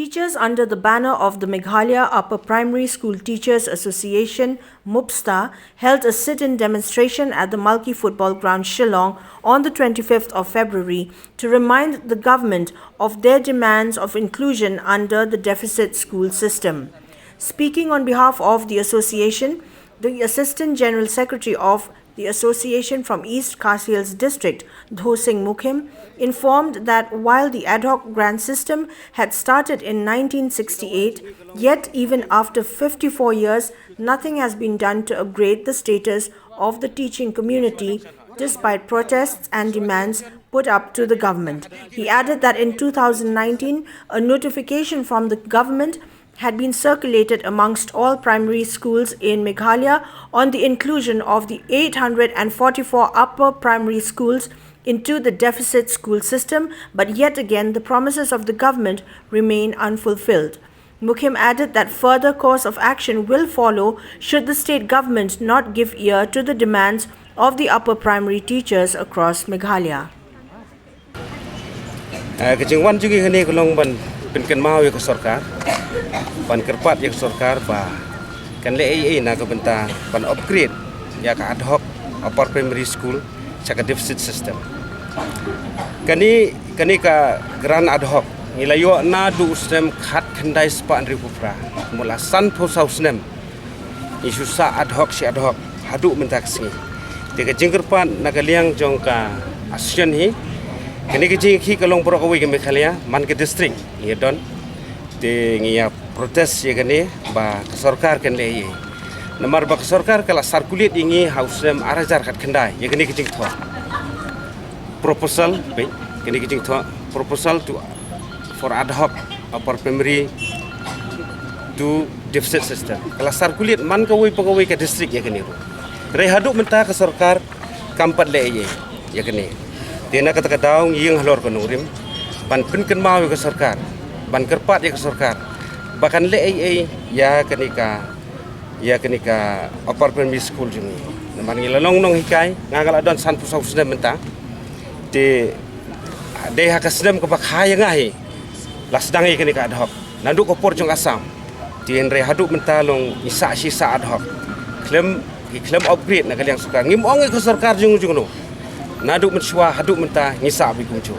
Teachers under the banner of the Meghalaya Upper Primary School Teachers Association, Mupsta, held a sit-in demonstration at the MALKI football ground Shillong on the 25th of February to remind the government of their demands of inclusion under the deficit school system. Speaking on behalf of the association, the Assistant General Secretary of the association from East Karsial's district, Dhosing Mukhim, informed that while the ad hoc grant system had started in 1968, yet even after 54 years, nothing has been done to upgrade the status of the teaching community despite protests and demands put up to the government. He added that in 2019, a notification from the government had been circulated amongst all primary schools in Meghalaya on the inclusion of the 844 upper primary schools into the deficit school system, but yet again the promises of the government remain unfulfilled. Mukhim added that further course of action will follow should the state government not give ear to the demands of the upper primary teachers across Meghalaya. Penken mau ya ke sarkar pan kerpat ya ke sarkar ba kan le ai na ka benta pan upgrade ya ka ad hoc upper primary school cha deficit system kani ka gran ad hoc nilayo na du system khat khandai spa an ripupra mula san pho sau system isu sa ad hoc si ad hoc hadu mentaksi te ka jingkerpat na ka liang jong ka asian hi kini kecil ki kalong pura kawai ke Meghalaya man ke district ya don te ngia protes ya kini ba sarkar kan le namar ba sarkar kala circulate ingi hausem arajar kat kendai ya kini kecil thwa proposal be kini kecil thwa proposal to for ad hoc upper primary to deficit system kala circulate man kawai ke district ya kini re haduk mentah ke sarkar kampat le ya kini Tiada kata daung yang halor konurim, ban penken mau ke sarkar, ban kerpat ya ke sarkar, bahkan le ya kenika upper primary school juni. Naman ngilalong nong hikai, ngagal adon san pusau sedem mentah, de hak sedem ke bakhaya ngahi, las dangi kenika ad hoc, nandu kopor jong asam, tien re haduk mentah long isa ad hoc, klaim upgrade nak yang suka, ngimong ke sarkar jung no. Naduk mensyuah haduk mentah ngisa abi kumcu.